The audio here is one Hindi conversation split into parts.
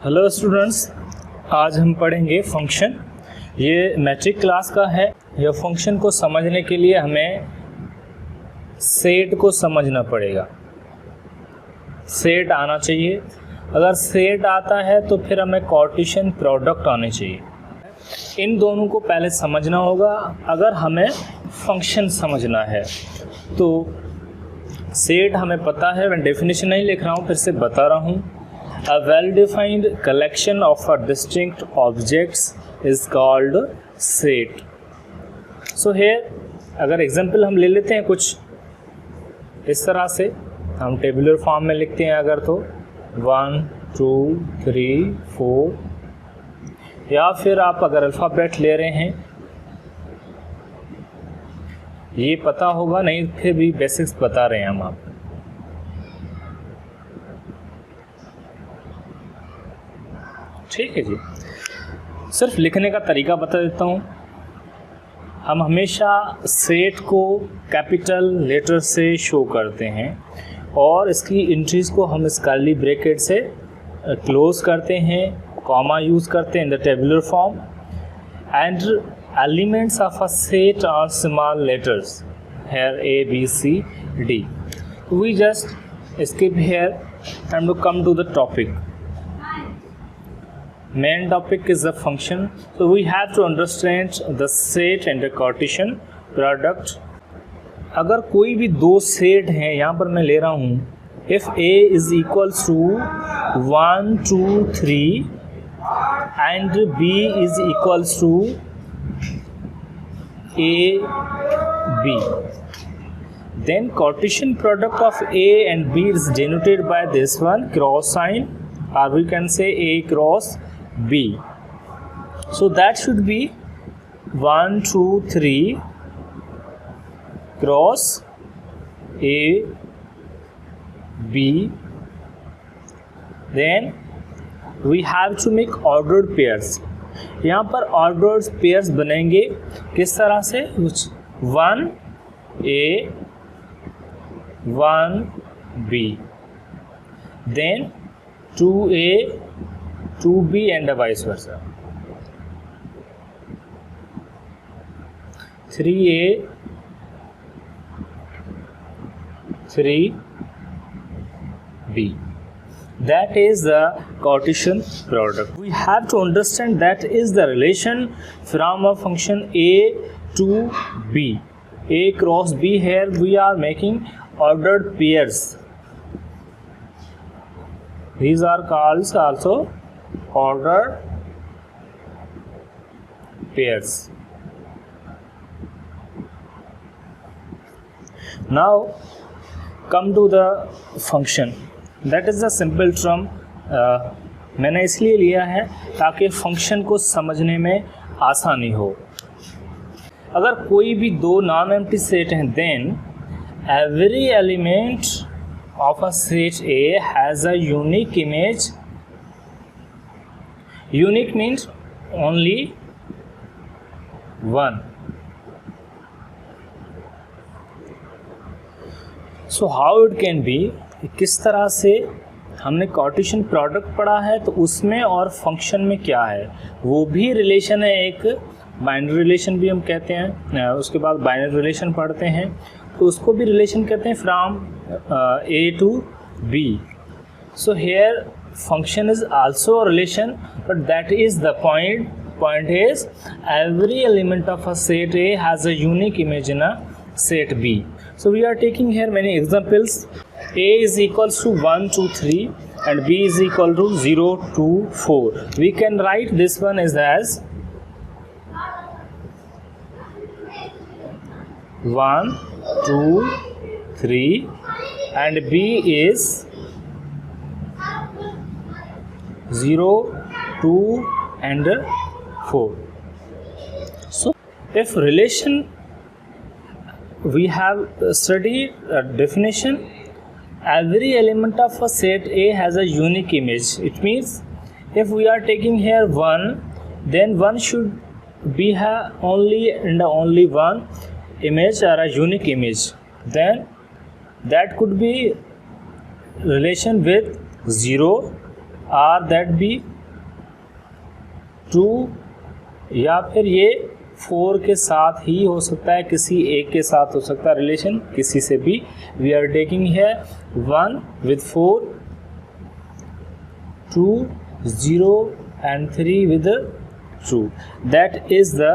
हेलो स्टूडेंट्स, आज हम पढ़ेंगे फंक्शन। ये मैट्रिक क्लास का है। यह फंक्शन को समझने के लिए हमें सेट को समझना पड़ेगा। सेट आना चाहिए। अगर सेट आता है तो फिर हमें कार्टेशियन प्रोडक्ट आने चाहिए। इन दोनों को पहले समझना होगा अगर हमें फंक्शन समझना है। तो सेट हमें पता है, मैं डेफिनेशन नहीं लिख रहा हूँ, फिर से बता रहा हूँ। A well-defined collection of distinct objects is called set. So here, अगर एग्जाम्पल हम ले लेते हैं कुछ इस तरह से, हम टेबुलर फॉर्म में लिखते हैं अगर तो 1 2 3 4, या फिर आप अगर अल्फ़ाबेट ले रहे हैं, ये पता होगा, नहीं फिर भी बेसिक्स बता रहे हैं हम आपको। ठीक है जी, सिर्फ लिखने का तरीका बता देता हूँ। हम हमेशा सेट को कैपिटल लेटर से शो करते हैं और इसकी एंट्रीज को हम इस कर्ली ब्रैकेट से क्लोज करते हैं, कॉमा यूज़ करते हैं in the tabular form. And elements of a set are small letters, here A B C D. We just skip here and come to the topic. Main topic is the function, so we have to understand the set and the Cartesian product. अगर कोई भी दो सेट हैं, यहाँ पर मैं ले रहा हूँ, if A is equals to 1 2 3 and B is equals to A B, then Cartesian product of A and B is denoted by this one cross sign, or we can say A cross B. So that should be 1 2 3 cross A B. Then we have to make ordered pairs. यहाँ पर ordered pairs बनेंगे किस तरह से? 1 A 1 B, then 2A 2B and vice versa. 3A 3B. That is the Cartesian product. We have to understand that is the relation from a function A to B. A cross B, here we are making ordered pairs. These are called also ordered pairs. Now come to the function. That is the simple term. मैंने इसलिए लिया है ताकि फंक्शन को समझने में आसानी हो। अगर कोई भी दो नॉन एम्प्टी सेट हैं, then every element of a set A has a unique image. Unique means only one. So how it can be, किस तरह से हमने कार्टेशियन प्रोडक्ट पढ़ा है तो उसमें और फंक्शन में क्या है, वो भी रिलेशन है। एक बाइनरी रिलेशन भी हम कहते हैं, उसके बाद बाइनरी रिलेशन पढ़ते हैं तो उसको भी रिलेशन कहते हैं from A to B. So here function is also a relation, but that is the point is every element of a set A has a unique image in a set B. So we are taking here many examples. A is equals to 1 2 3 and B is equal to 0 2 4. We can write this one as 1 2 3 and B is 0 2 and 4. So if relation, we have studied a definition. Every element of a set A has a unique image. It means if we are taking here 1, then 1 should be only one image or a unique image. Then that could be relation with 0 are that b 2, या फिर ये 4 के साथ ही हो सकता है, किसी एक के साथ हो सकता है रिलेशन, किसी से भी. We are taking here 1 with 4, 2, 0 and 3 with 2. That is the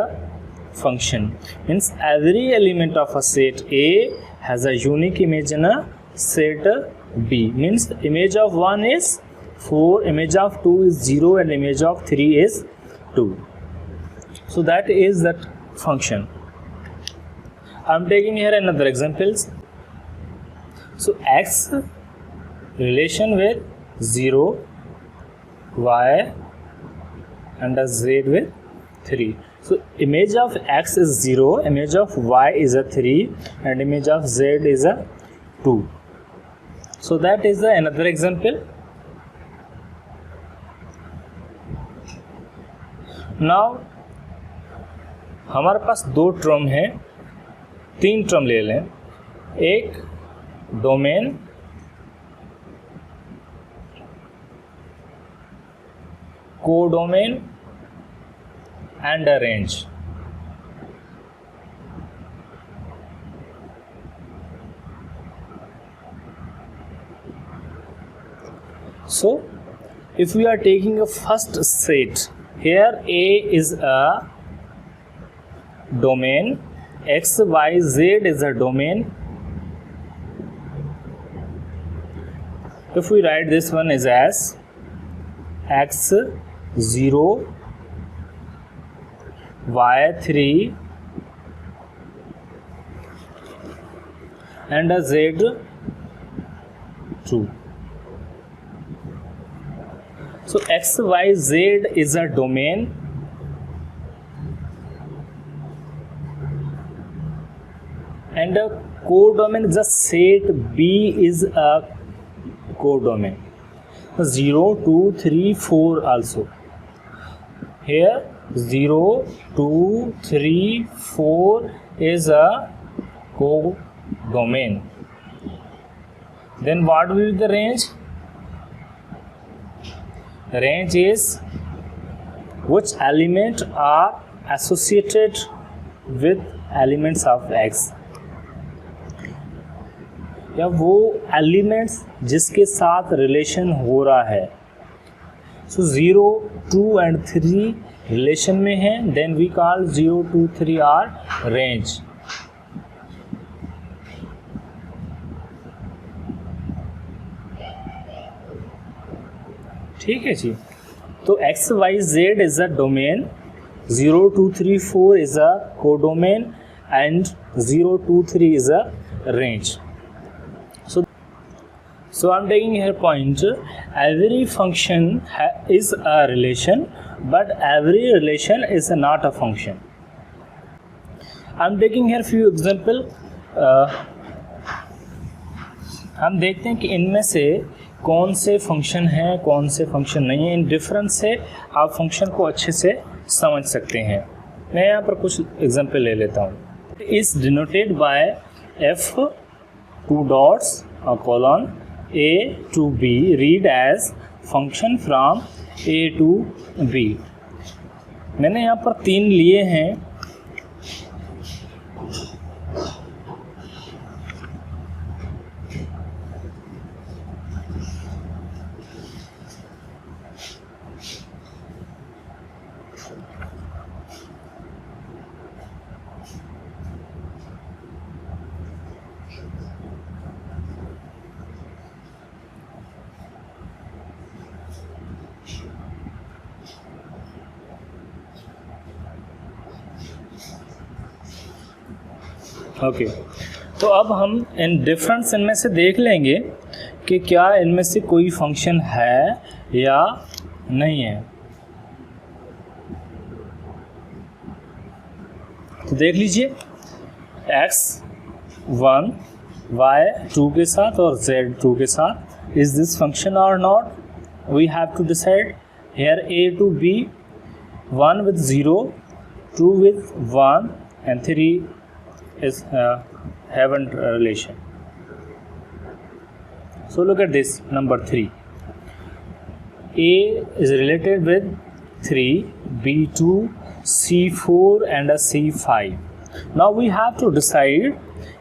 function. Means every element of a set A has a unique image in a set B. Means image of 1 is 4, image of 2 is 0 and image of 3 is 2. So that is that function. I am taking here another examples. So X relation with 0, Y and a Z with 3. So image of X is 0, image of Y is a 3 and image of Z is a 2. So that is another example. Now हमारे पास 2 टर्म हैं, 3 टर्म ले लें. एक domain, codomain and a range. So if we are taking a first set, here A is a domain, X, Y, Z is a domain. If we write this one is as X 0, Y 3 and a Z 2. So X, Y, Z is a domain, and a codomain is a set B is a codomain. 0, 2, 3, 4 also. Here 0, 2, 3, 4 is a codomain. Then what will be the range? Range is which element are associated with elements of X, या वो एलिमेंट्स जिसके साथ रिलेशन हो रहा है. सो 0, 2 and 3 रिलेशन में है, then we call 0, 2, 3 are range. ठीक है जी. तो X, Y, Z is a domain, 0, 2, 3, 4 is a codomain and 0, 2, 3 is a range. So I'm taking here point, every function is a relation, but every relation is not a function. I'm taking here few example. हम देखते हैं कि इनमें से कौन से फंक्शन हैं, कौन से फंक्शन नहीं है. इन डिफरेंस से आप फंक्शन को अच्छे से समझ सकते हैं. मैं यहाँ पर कुछ एग्जांपल ले लेता हूँ. Is denoted by F 2 dots और colon A to B, read as function from A to B. मैंने यहाँ पर 3 लिए हैं. ओके, तो अब हम इन डिफरेंस इनमें से देख लेंगे कि क्या इनमें से कोई फंक्शन है या नहीं है. तो देख लीजिए, x 1, y 2 के साथ और z 2 के साथ. इज दिस फंक्शन और not? We have to decide. Here a to b, 1 with 0, 2 with 1 and 3 is haven't relation. So look at this number 3. A is related with 3, B2, C4 and a C5. Now we have to decide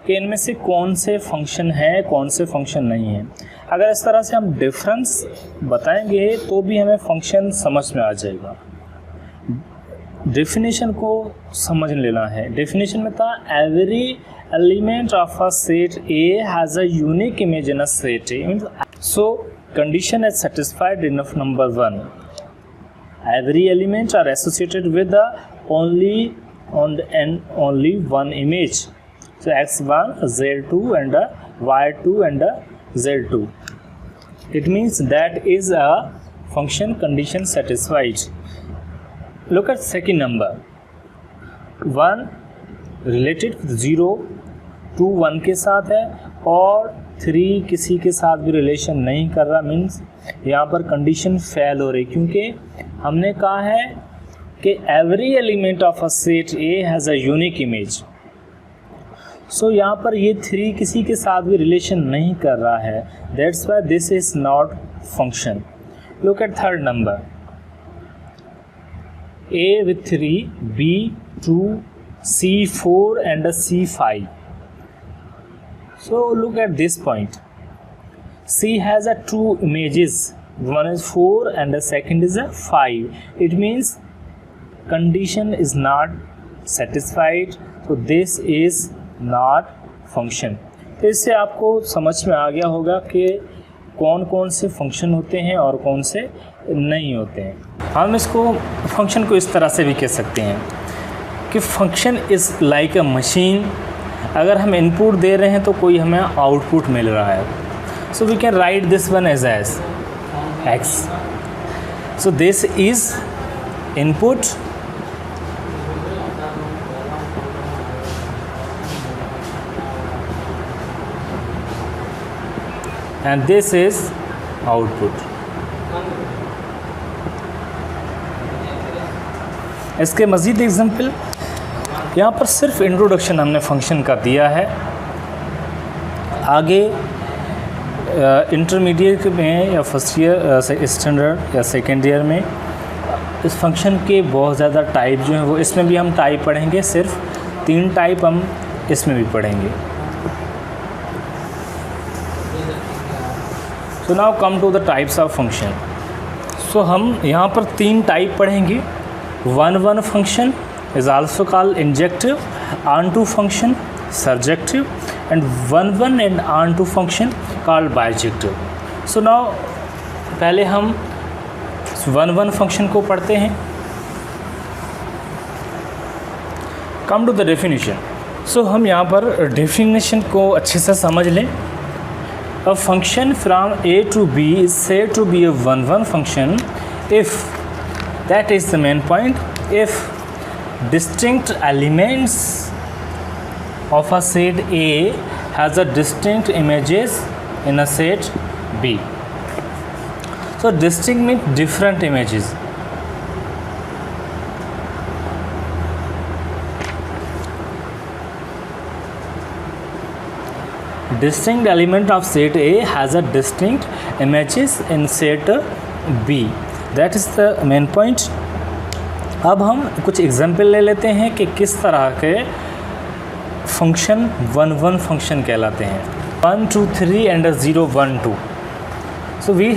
कि इनमें से कौन से फंक्शन है, कौन से फंक्शन नहीं है। अगर इस तरह से हम डिफरेंस बताएंगे तो भी हमें फंक्शन समझ में आ जाएगा। डेफिनेशन को समझ लेना है। डेफिनेशन में था every element of a set A has a unique image in a set A. So condition is satisfied in number 1, every element are associated with only one image. So x1, z2 and y2 and z2. It means that is a function condition satisfied. Look at second number. 1 related with 0, 2 1 के साथ है और 3 किसी के साथ भी रिलेशन नहीं कर रहा, मीन्स यहाँ पर कंडीशन फेल हो रही, क्योंकि हमने कहा है कि every element of a set A has a unique image. So यहाँ पर ये 3 किसी के साथ भी रिलेशन नहीं कर रहा है, that's why this is not function. Look at third number, A with 3, B 2, C4 and a C5. So look at this point. C has a 2 images. One is 4 and the second is a 5. It means condition is not satisfied. So this is not function. तो इससे आपको समझ में आ गया होगा कि कौन कौन से फंक्शन होते हैं और कौन से नहीं होते हैं। हम इसको फंक्शन को इस तरह से भी कह सकते हैं कि function is like a machine. अगर हम इनपुट दे रहे हैं तो कोई हमें आउटपुट मिल रहा है। So we can write this one as x. So this is input and this is output. इसके मज़ीद एग्जाम्पल यहाँ पर सिर्फ इंट्रोडक्शन हमने फंक्शन का दिया है। आगे इंटरमीडिएट में या फर्स्ट ईयर स्टैंडर्ड या सेकेंड ईयर में इस फंक्शन के बहुत ज़्यादा टाइप जो हैं वो इसमें भी हम टाइप पढ़ेंगे। सिर्फ 3 टाइप हम इसमें भी पढ़ेंगे। So now come to the types of function. So हम यहाँ पर 3 टाइप पढ़ेंगे। 1 function is also called injective, onto function surjective and 1 and onto function called bijective. So now पहले हम 1 फंक्शन को पढ़ते हैं। Come to the definition. So हम यहाँ पर डेफिनेशन को अच्छे से समझ लें। A function from A to B is said to be a 1 function if, that is the main point, if distinct elements of a set A has a distinct images in a set B. So distinct means different images. Distinct element of set A has a distinct images in set B. That is the main point. अब हम कुछ एग्जाम्पल ले लेते हैं कि किस तरह के फंक्शन 1 फंक्शन कहलाते हैं। 1 2 3 एंड 0 1 2। सो वी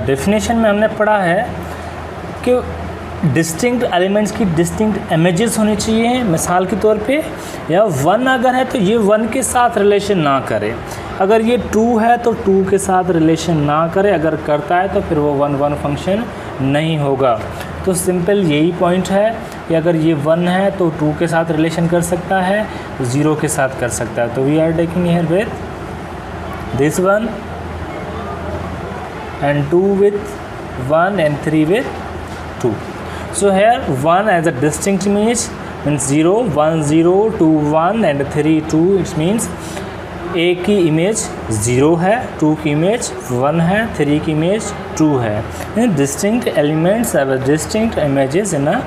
डेफिनेशन में हमने पढ़ा है कि डिस्टिंक्ट एलिमेंट्स की डिस्टिंक्ट इमेजेस होनी चाहिए। मिसाल के तौर पे या 1 अगर है तो ये 1 के साथ रिलेशन ना करे, अगर ये 2 है तो 2 के साथ रिलेशन ना करे, अगर करता है तो फिर वो 1 फंक्शन नहीं होगा। तो सिंपल यही पॉइंट है कि अगर ये 1 है तो 2 के साथ रिलेशन कर सकता है, 0 के साथ कर सकता है। तो we are taking here with this 1 and 2 with 1 and 3 with 2. So here 1 as a distinct image means 0 1 0 2 1 and 3 2. It means A की इमेज 0 है, 2 की इमेज 1 है, 3 की इमेज 2 है। Distinct elements have a distinct images in a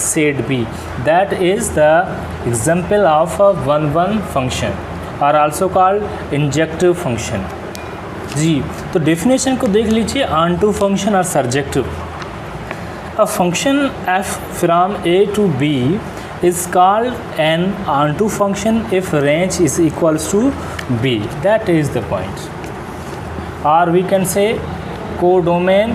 set B. That is the example of a 1 function, are also called injective function. जी तो डेफिनेशन को देख लीजिए, ऑन टू फंक्शन और surjective. A function f from a to b is called an onto function if range is equals to b. That is the point. Or we can say codomain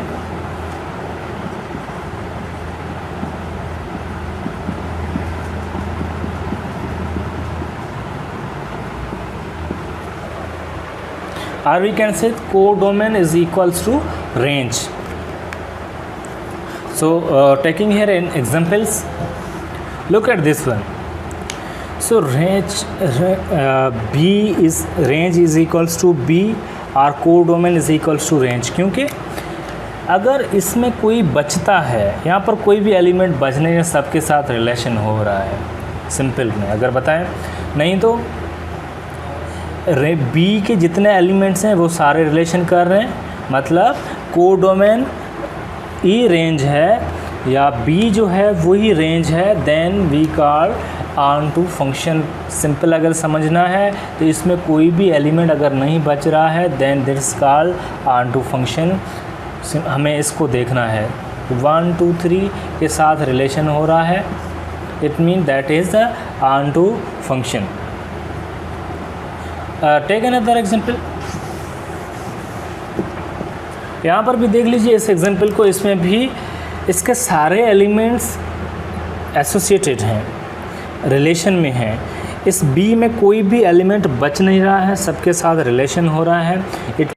codomain is equals to range. So taking here in examples, look at this one. So range is equals to b और codomain is equals to range, क्योंकि अगर इसमें कोई बचता है, यहाँ पर कोई भी एलिमेंट बचने या सबके साथ रिलेशन हो रहा है सिंपल में अगर बताएं, नहीं तो बी के जितने एलिमेंट्स हैं वो सारे रिलेशन कर रहे हैं, मतलब कोडोमेन ई रेंज है या बी जो है वही रेंज है, then we call onto function. Simple अगर समझना है तो इसमें कोई भी एलिमेंट अगर नहीं बच रहा है then this call onto function. हमें इसको देखना है 1 2 3 के साथ रिलेशन हो रहा है, it mean that is the onto function. Take another example, यहाँ पर भी देख लीजिए इस एग्जाम्पल को, इसमें भी इसके सारे एलिमेंट्स एसोसिएटेड हैं, रिलेशन में हैं। इस बी में कोई भी एलिमेंट बच नहीं रहा है, सबके साथ रिलेशन हो रहा है, इट